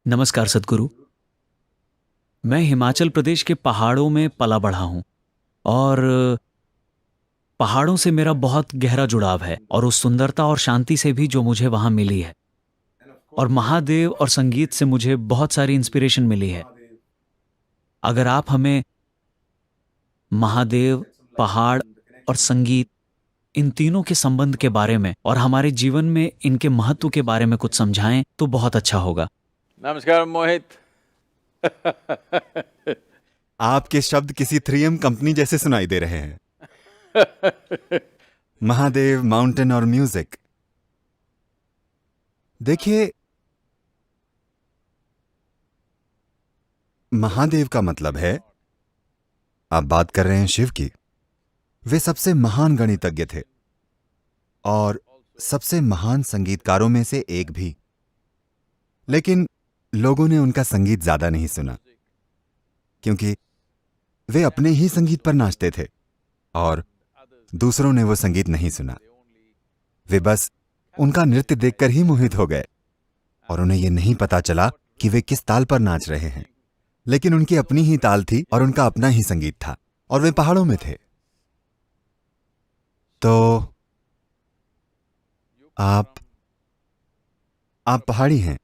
नमस्कार सद्गुरु। मैं हिमाचल प्रदेश के पहाड़ों में पला बढ़ा हूँ और पहाड़ों से मेरा बहुत गहरा जुड़ाव है और उस सुंदरता और शांति से भी जो मुझे वहाँ मिली है। और महादेव और संगीत से मुझे बहुत सारी इंस्पिरेशन मिली है। अगर आप हमें महादेव, पहाड़ और संगीत, इन तीनों के संबंध के बारे में और हमारे जीवन में इनके महत्व के बारे में कुछ समझाएं तो बहुत अच्छा होगा। नमस्कार मोहित। आपके शब्द किसी 3M कंपनी जैसे सुनाई दे रहे हैं। महादेव, माउंटेन और म्यूजिक। देखिए, महादेव का मतलब है, आप बात कर रहे हैं शिव की। वे सबसे महान गणितज्ञ थे और सबसे महान संगीतकारों में से एक भी। लेकिन लोगों ने उनका संगीत ज्यादा नहीं सुना क्योंकि वे अपने ही संगीत पर नाचते थे और दूसरों ने वो संगीत नहीं सुना। वे बस उनका नृत्य देखकर ही मोहित हो गए और उन्हें यह नहीं पता चला कि वे किस ताल पर नाच रहे हैं। लेकिन उनकी अपनी ही ताल थी और उनका अपना ही संगीत था और वे पहाड़ों में थे। तो आप पहाड़ी हैं,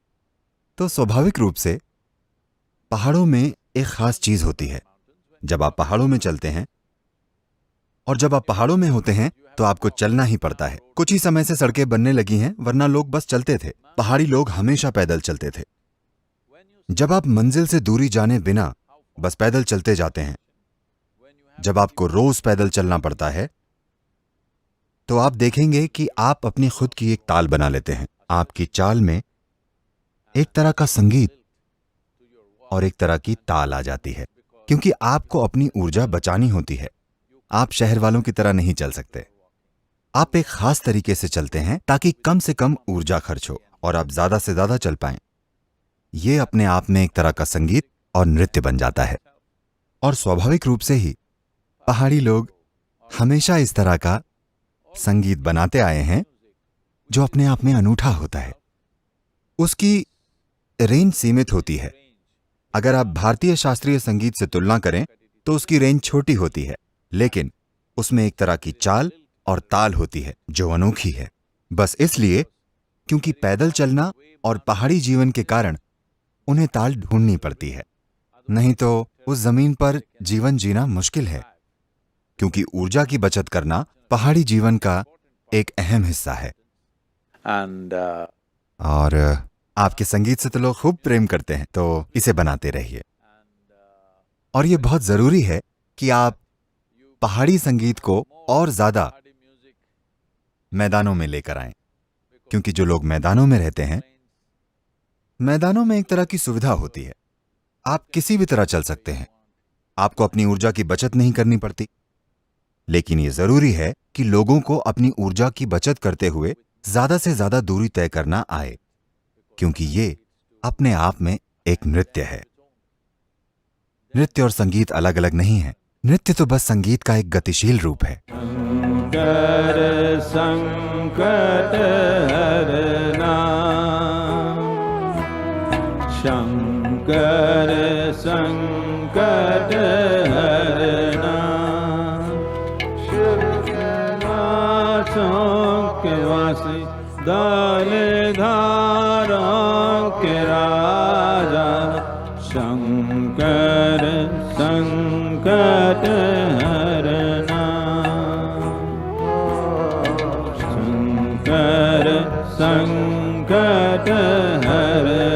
तो स्वाभाविक रूप से पहाड़ों में एक खास चीज होती है। जब आप पहाड़ों में चलते हैं और जब आप पहाड़ों में होते हैं तो आपको चलना ही पड़ता है। कुछ ही समय से सड़कें बनने लगी हैं, वरना लोग बस चलते थे। पहाड़ी लोग हमेशा पैदल चलते थे। जब आप मंजिल से दूरी जाने बिना बस पैदल चलते जाते हैं, जब आपको रोज पैदल चलना पड़ता है, तो आप देखेंगे कि आप अपनी खुद की एक ताल बना लेते हैं। आपकी चाल में एक तरह का संगीत और एक तरह की ताल आ जाती है, क्योंकि आपको अपनी ऊर्जा बचानी होती है। आप शहर वालों की तरह नहीं चल सकते। आप एक खास तरीके से चलते हैं ताकि कम से कम ऊर्जा खर्च हो और आप ज्यादा से ज्यादा चल पाएं। यह अपने आप में एक तरह का संगीत और नृत्य बन जाता है। और स्वाभाविक रूप से ही पहाड़ी लोग हमेशा इस तरह का संगीत बनाते आए हैं जो अपने आप में अनूठा होता है। उसकी रेंज सीमित होती है। अगर आप भारतीय शास्त्रीय संगीत से तुलना करें तो उसकी रेंज छोटी होती है, लेकिन उसमें एक तरह की चाल और ताल होती है जो अनोखी है। बस इसलिए क्योंकि पैदल चलना और पहाड़ी जीवन के कारण उन्हें ताल ढूंढनी पड़ती है। नहीं तो उस जमीन पर जीवन जीना मुश्किल है, क्योंकि ऊर्जा की बचत करना पहाड़ी जीवन का एक अहम हिस्सा है। और आपके संगीत से तो लोग खूब प्रेम करते हैं, तो इसे बनाते रहिए। और यह बहुत जरूरी है कि आप पहाड़ी संगीत को और ज्यादा मैदानों में लेकर आएं, क्योंकि जो लोग मैदानों में रहते हैं, मैदानों में एक तरह की सुविधा होती है। आप किसी भी तरह चल सकते हैं, आपको अपनी ऊर्जा की बचत नहीं करनी पड़ती। लेकिन यह जरूरी है कि लोगों को अपनी ऊर्जा की बचत करते हुए ज्यादा से ज्यादा दूरी तय करना आए, क्योंकि ये अपने आप में एक नृत्य है। नृत्य और संगीत अलग अलग नहीं है। नृत्य तो बस संगीत का एक गतिशील रूप है। शंकर संकट हरना, शंकर संकट हरना, के वासी दाल धारों के राजा, शंकर संकट हरना, शंकर संकट हरना।